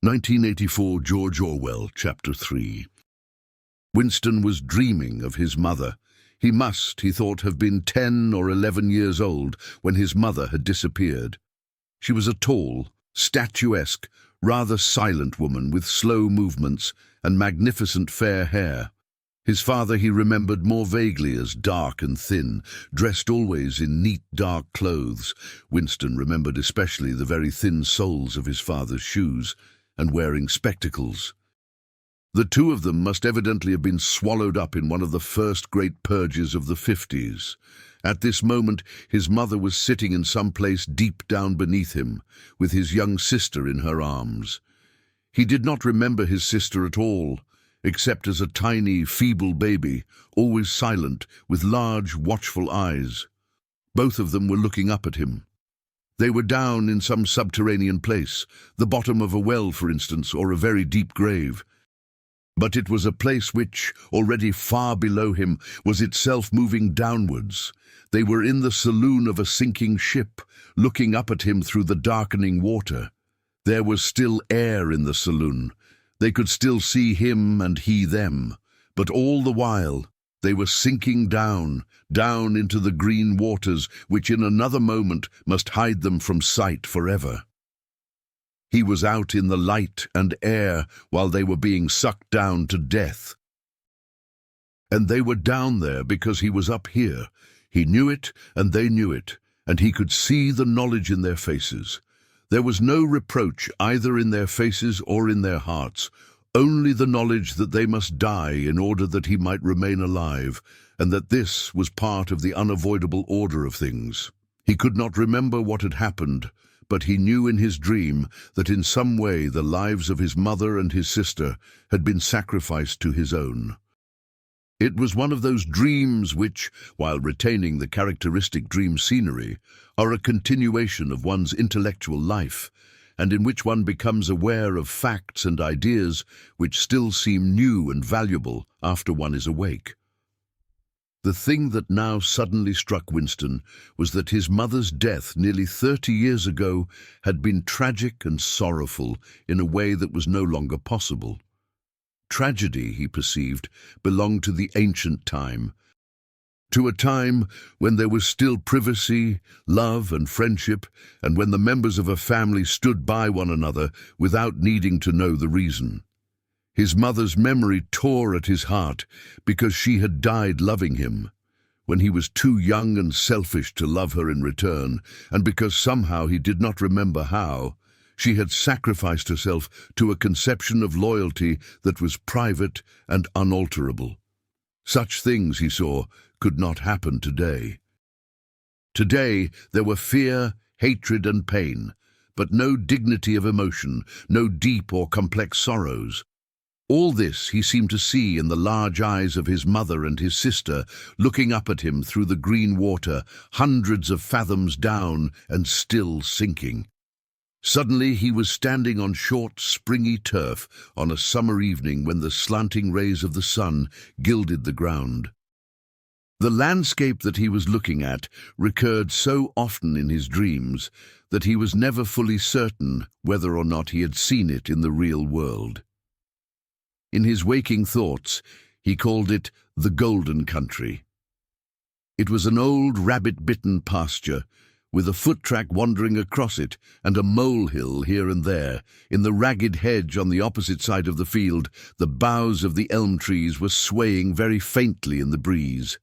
1984, George Orwell, Chapter 3. Winston was dreaming of his mother. He must, he thought, have been 10 or 11 years old when his mother had disappeared. She was a tall, statuesque, rather silent woman with slow movements and magnificent fair hair. His father he remembered more vaguely as dark and thin, dressed always in neat dark clothes. Winston remembered especially the very thin soles of his father's shoes, and wearing spectacles. The two of them must evidently have been swallowed up in one of the first great purges of the 50s. At this moment, his mother was sitting in some place deep down beneath him, with his young sister in her arms. He did not remember his sister at all, except as a tiny, feeble baby, always silent, with large, watchful eyes. Both of them were looking up at him. They were down in some subterranean place, the bottom of a well, for instance, or a very deep grave. But it was a place which, already far below him, was itself moving downwards. They were in the saloon of a sinking ship, looking up at him through the darkening water. There was still air in the saloon. They could still see him and he them, but all the while they were sinking down into the green waters which in another moment must hide them from sight forever. He was out in the light and air while they were being sucked down to death. And they were down there because he was up here. He knew it and they knew it, and he could see the knowledge in their faces. There was no reproach either in their faces or in their hearts, only the knowledge that they must die in order that he might remain alive, and that this was part of the unavoidable order of things. He could not remember what had happened, but he knew in his dream that in some way the lives of his mother and his sister had been sacrificed to his own. It was one of those dreams which, while retaining the characteristic dream scenery, are a continuation of one's intellectual life, and in which one becomes aware of facts and ideas which still seem new and valuable after one is awake. The thing that now suddenly struck Winston was that his mother's death nearly 30 years ago had been tragic and sorrowful in a way that was no longer possible. Tragedy, he perceived, belonged to the ancient time, to a time when there was still privacy, love and friendship, and when the members of a family stood by one another without needing to know the reason. His mother's memory tore at his heart because she had died loving him, when he was too young and selfish to love her in return, and because somehow he did not remember how. She had sacrificed herself to a conception of loyalty that was private and unalterable. Such things, he saw, could not happen today. Today there were fear, hatred and pain, but no dignity of emotion, no deep or complex sorrows. All this he seemed to see in the large eyes of his mother and his sister, looking up at him through the green water, hundreds of fathoms down and still sinking. Suddenly he was standing on short, springy turf on a summer evening when the slanting rays of the sun gilded the ground. The landscape that he was looking at recurred so often in his dreams that he was never fully certain whether or not he had seen it in the real world. In his waking thoughts, he called it the Golden Country. It was an old rabbit-bitten pasture, with a foot-track wandering across it and a molehill here and there. In the ragged hedge on the opposite side of the field, the boughs of the elm trees were swaying very faintly in the breeze,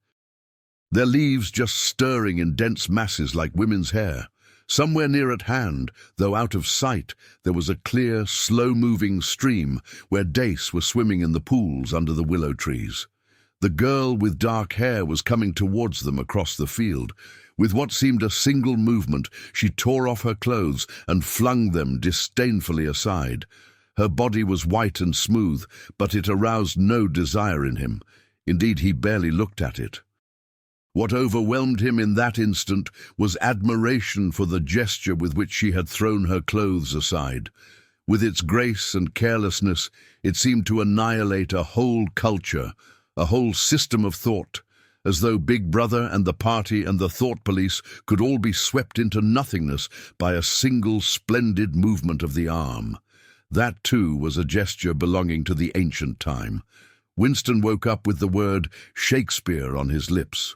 their leaves just stirring in dense masses like women's hair. Somewhere near at hand, though out of sight, there was a clear, slow-moving stream where dace were swimming in the pools under the willow trees. The girl with dark hair was coming towards them across the field. With what seemed a single movement, she tore off her clothes and flung them disdainfully aside. Her body was white and smooth, but it aroused no desire in him. Indeed, he barely looked at it. What overwhelmed him in that instant was admiration for the gesture with which she had thrown her clothes aside. With its grace and carelessness, it seemed to annihilate a whole culture, a whole system of thought, as though Big Brother and the party and the thought police could all be swept into nothingness by a single splendid movement of the arm. That, too, was a gesture belonging to the ancient time. Winston woke up with the word Shakespeare on his lips.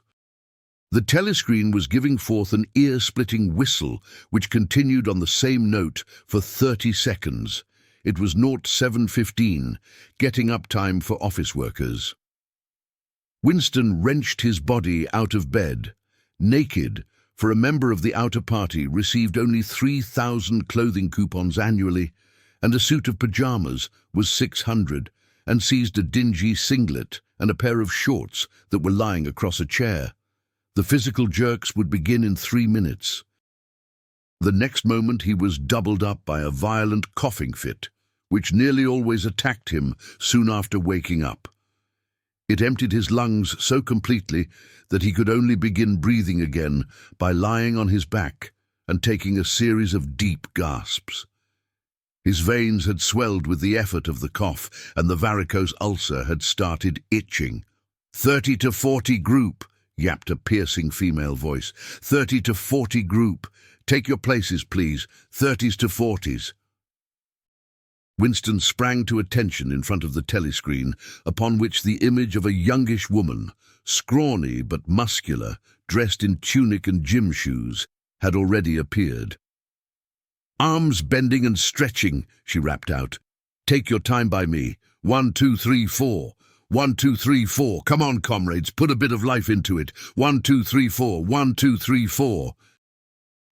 The telescreen was giving forth an ear-splitting whistle, which continued on the same note for 30 seconds. It was 07:15, getting up time for office workers. Winston wrenched his body out of bed. Naked, for a member of the outer party received only 3,000 clothing coupons annually, and a suit of pajamas was 600, and seized a dingy singlet and a pair of shorts that were lying across a chair. The physical jerks would begin in 3 minutes. The next moment he was doubled up by a violent coughing fit, which nearly always attacked him soon after waking up. It emptied his lungs so completely that he could only begin breathing again by lying on his back and taking a series of deep gasps. His veins had swelled with the effort of the cough, and the varicose ulcer had started itching. 30 to 40 group, yapped a piercing female voice. 30 to 40 group. Take your places, please. 30s to 40s. Winston sprang to attention in front of the telescreen, upon which the image of a youngish woman, scrawny but muscular, dressed in tunic and gym shoes, had already appeared. Arms bending and stretching, she rapped out. Take your time by me. 1, 2, 3, 4. 1, 2, 3, 4. Come on, comrades, put a bit of life into it. 1, 2, 3, 4. 1, 2, 3, 4.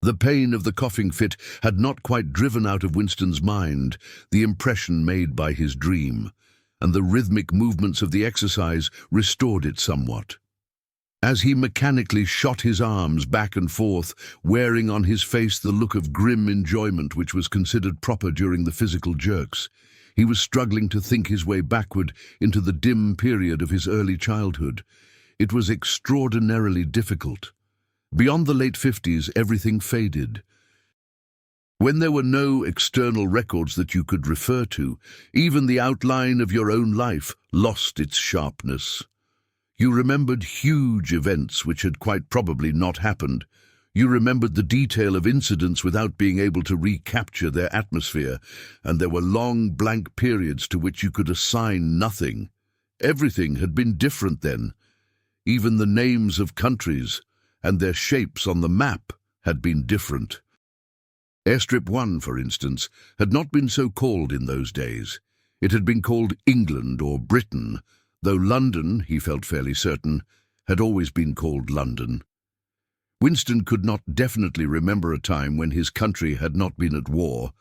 The pain of the coughing fit had not quite driven out of Winston's mind the impression made by his dream, and the rhythmic movements of the exercise restored it somewhat. As he mechanically shot his arms back and forth, wearing on his face the look of grim enjoyment which was considered proper during the physical jerks, he was struggling to think his way backward into the dim period of his early childhood. It was extraordinarily difficult. Beyond the late 50s, everything faded. When there were no external records that you could refer to, even the outline of your own life lost its sharpness. You remembered huge events which had quite probably not happened. You remembered the detail of incidents without being able to recapture their atmosphere, and there were long blank periods to which you could assign nothing. Everything had been different then. Even the names of countries and their shapes on the map had been different. Airstrip 1, for instance, had not been so called in those days. It had been called England or Britain, though London, he felt fairly certain, had always been called London. Winston could not definitely remember a time when his country had not been at war,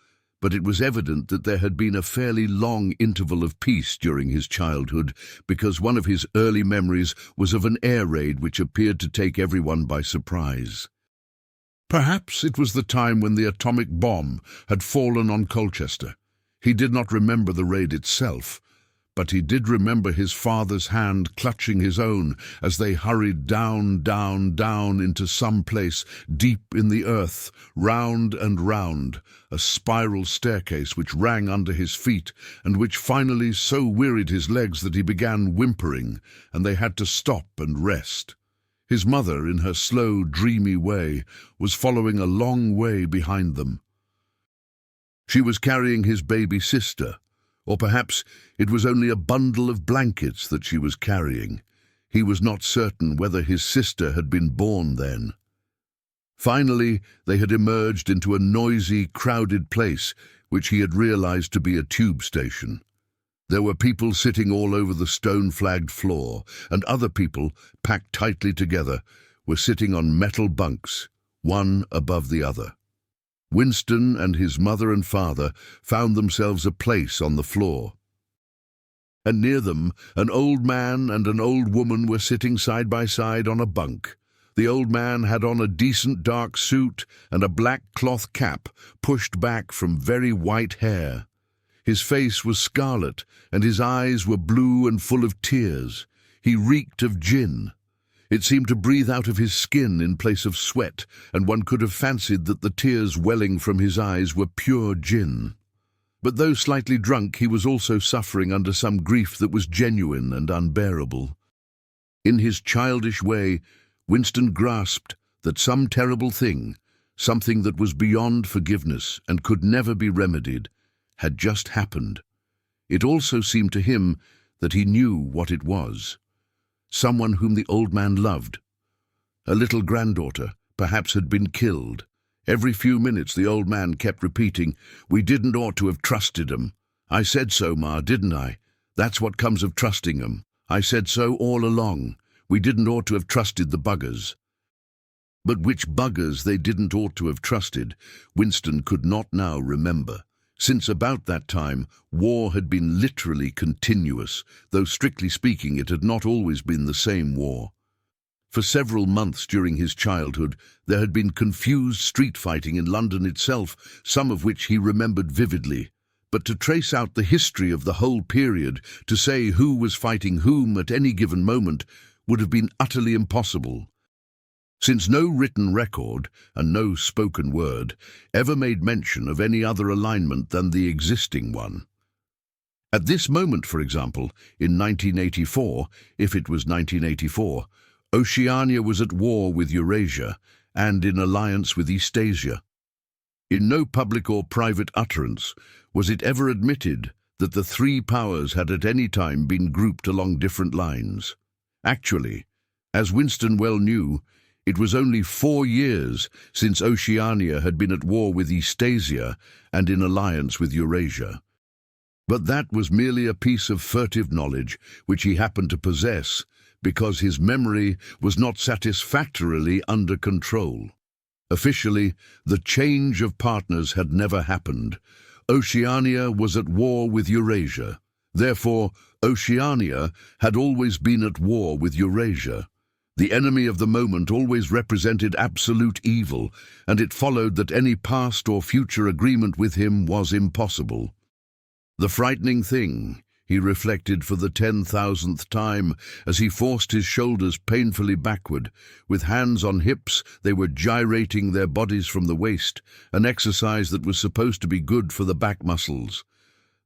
but it was evident that there had been a fairly long interval of peace during his childhood, because one of his early memories was of an air raid which appeared to take everyone by surprise. Perhaps it was the time when the atomic bomb had fallen on Colchester. He did not remember the raid itself, but he did remember his father's hand clutching his own as they hurried down, down, down into some place deep in the earth, round and round, a spiral staircase which rang under his feet and which finally so wearied his legs that he began whimpering, and they had to stop and rest. His mother, in her slow, dreamy way, was following a long way behind them. She was carrying his baby sister, or perhaps it was only a bundle of blankets that she was carrying. He was not certain whether his sister had been born then. Finally, they had emerged into a noisy, crowded place which he had realized to be a tube station. There were people sitting all over the stone-flagged floor, and other people, packed tightly together, were sitting on metal bunks, one above the other. Winston and his mother and father found themselves a place on the floor. And near them, an old man and an old woman were sitting side by side on a bunk. The old man had on a decent dark suit and a black cloth cap pushed back from very white hair. His face was scarlet, and his eyes were blue and full of tears. He reeked of gin. It seemed to breathe out of his skin in place of sweat, and one could have fancied that the tears welling from his eyes were pure gin. But though slightly drunk, he was also suffering under some grief that was genuine and unbearable. In his childish way, Winston grasped that some terrible thing, something that was beyond forgiveness and could never be remedied, had just happened. It also seemed to him that he knew what it was. Someone whom the old man loved. A little granddaughter, perhaps, had been killed. Every few minutes the old man kept repeating, "We didn't ought to have trusted 'em. I said so, Ma, didn't I? That's what comes of trusting 'em. I said so all along. We didn't ought to have trusted the buggers." But which buggers they didn't ought to have trusted, Winston could not now remember. Since about that time, war had been literally continuous, though strictly speaking it had not always been the same war. For several months during his childhood, there had been confused street fighting in London itself, some of which he remembered vividly. But to trace out the history of the whole period, to say who was fighting whom at any given moment, would have been utterly impossible. Since no written record, and no spoken word, ever made mention of any other alignment than the existing one. At this moment, for example, in 1984, if it was 1984, Oceania was at war with Eurasia and in alliance with Eastasia. In no public or private utterance was it ever admitted that the three powers had at any time been grouped along different lines. Actually, as Winston well knew, it was only 4 years since Oceania had been at war with Eastasia and in alliance with Eurasia. But that was merely a piece of furtive knowledge which he happened to possess because his memory was not satisfactorily under control. Officially, the change of partners had never happened. Oceania was at war with Eurasia. Therefore, Oceania had always been at war with Eurasia. The enemy of the moment always represented absolute evil, and it followed that any past or future agreement with him was impossible. The frightening thing, he reflected for the 10,000th time as he forced his shoulders painfully backward. With hands on hips, they were gyrating their bodies from the waist, an exercise that was supposed to be good for the back muscles.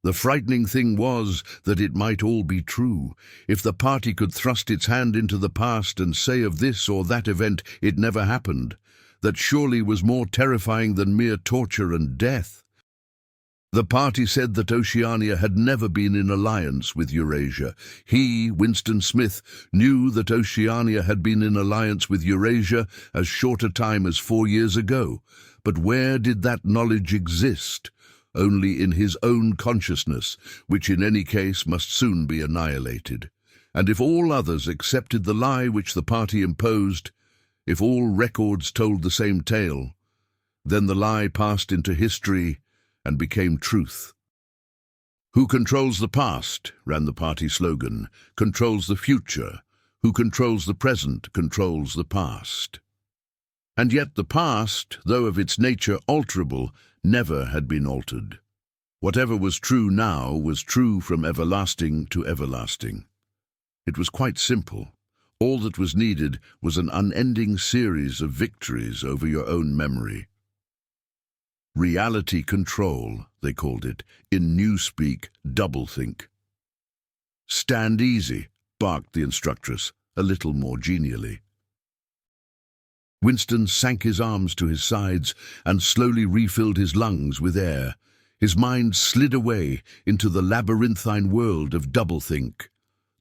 The frightening thing was that it might all be true. If the party could thrust its hand into the past and say of this or that event it never happened, that surely was more terrifying than mere torture and death. The party said that Oceania had never been in alliance with Eurasia. He, Winston Smith, knew that Oceania had been in alliance with Eurasia as short a time as 4 years ago. But where did that knowledge exist? Only in his own consciousness, which in any case must soon be annihilated. And if all others accepted the lie which the party imposed, if all records told the same tale, then the lie passed into history and became truth. "Who controls the past?" ran the party slogan. "Controls the future. Who controls the present controls the past." And yet the past, though of its nature alterable, never had been altered. Whatever was true now was true from everlasting to everlasting. It was quite simple. All that was needed was an unending series of victories over your own memory. Reality control, they called it, in newspeak, doublethink. "Stand easy," barked the instructress, a little more genially. Winston sank his arms to his sides and slowly refilled his lungs with air. His mind slid away into the labyrinthine world of doublethink.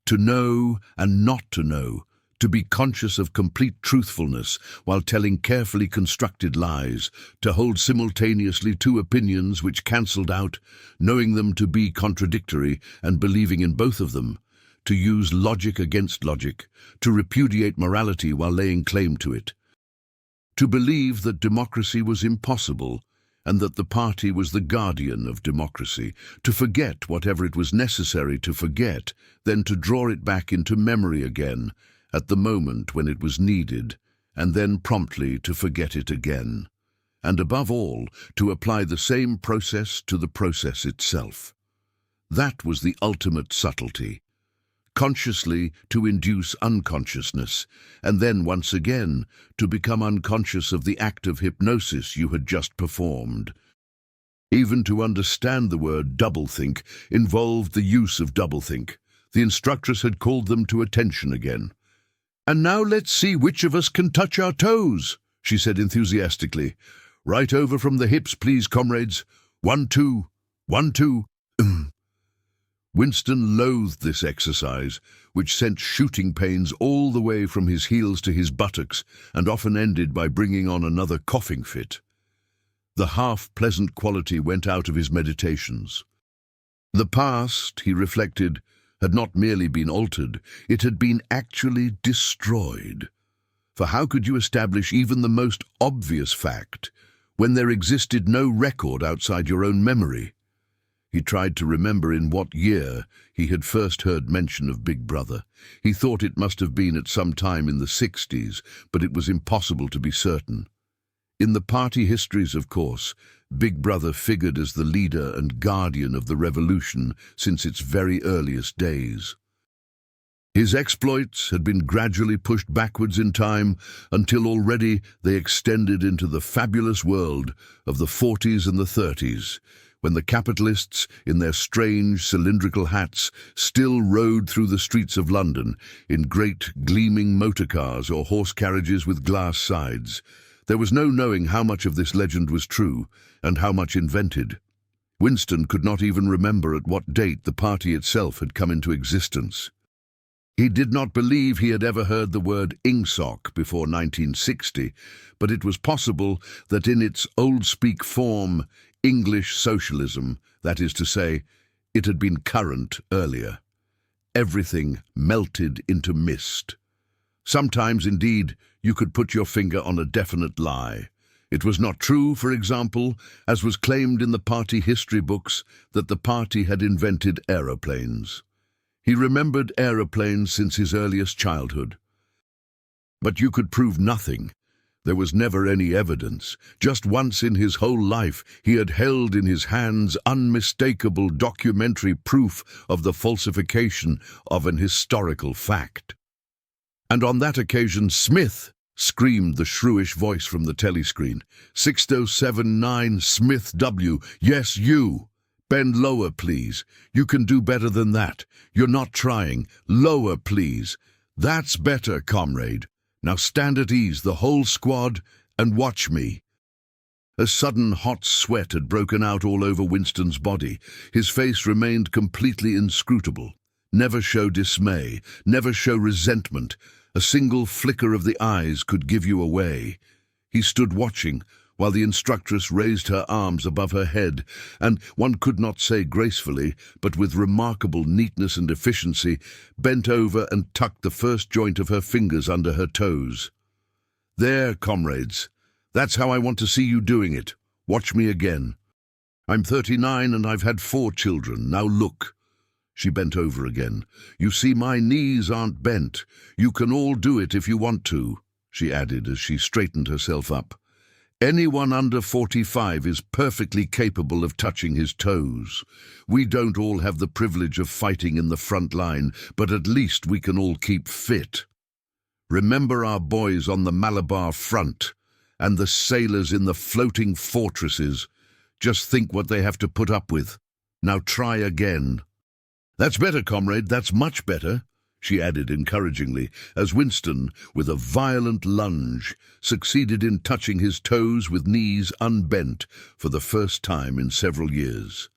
To know and not to know, to be conscious of complete truthfulness while telling carefully constructed lies, to hold simultaneously two opinions which cancelled out, knowing them to be contradictory and believing in both of them, to use logic against logic, to repudiate morality while laying claim to it. To believe that democracy was impossible and that the party was the guardian of democracy, to forget whatever it was necessary to forget, then to draw it back into memory again at the moment when it was needed, and then promptly to forget it again, and above all, to apply the same process to the process itself. That was the ultimate subtlety. Consciously to induce unconsciousness, and then once again to become unconscious of the act of hypnosis you had just performed. Even to understand the word doublethink involved the use of doublethink. The instructress had called them to attention again. "And now let's see which of us can touch our toes," she said enthusiastically. "Right over from the hips, please, comrades. 1, 2, 1, 2. Winston loathed this exercise, which sent shooting pains all the way from his heels to his buttocks and often ended by bringing on another coughing fit. The half-pleasant quality went out of his meditations. The past, he reflected, had not merely been altered, it had been actually destroyed. For how could you establish even the most obvious fact when there existed no record outside your own memory? He tried to remember in what year he had first heard mention of Big Brother. He thought it must have been at some time in the 60s, but it was impossible to be certain. In the party histories, of course, Big Brother figured as the leader and guardian of the revolution since its very earliest days. His exploits had been gradually pushed backwards in time until already they extended into the fabulous world of the 40s and the 30s, when the capitalists, in their strange cylindrical hats, still rode through the streets of London in great gleaming motor cars or horse carriages with glass sides. There was no knowing how much of this legend was true and how much invented. Winston could not even remember at what date the party itself had come into existence. He did not believe he had ever heard the word ingsoc before 1960, but it was possible that in its old-speak form, English socialism, that is to say, it had been current earlier. Everything melted into mist. Sometimes, indeed, you could put your finger on a definite lie. It was not true, for example, as was claimed in the party history books, that the party had invented aeroplanes. He remembered aeroplanes since his earliest childhood. But you could prove nothing. There was never any evidence. Just once in his whole life he had held in his hands unmistakable documentary proof of the falsification of an historical fact. And on that occasion, Smith, screamed the shrewish voice from the telescreen. 6079 Smith W. Yes, you. Bend lower, please. You can do better than that. You're not trying. Lower, please. That's better, comrade. Now stand at ease, the whole squad, and watch me. A sudden hot sweat had broken out all over Winston's body. His face remained completely inscrutable. Never show dismay, never show resentment. A single flicker of the eyes could give you away. He stood watching, while the instructress raised her arms above her head, and, one could not say gracefully, but with remarkable neatness and efficiency, bent over and tucked the first joint of her fingers under her toes. There, comrades. That's how I want to see you doing it. Watch me again. I'm 39 and I've had 4 children. Now look. She bent over again. You see, my knees aren't bent. You can all do it if you want to, she added as she straightened herself up. Anyone under 45 is perfectly capable of touching his toes. We don't all have the privilege of fighting in the front line, but at least we can all keep fit. Remember our boys on the Malabar front and the sailors in the floating fortresses. Just think what they have to put up with. Now try again. That's better, comrade, that's much better, she added encouragingly, as Winston, with a violent lunge, succeeded in touching his toes with knees unbent for the first time in several years.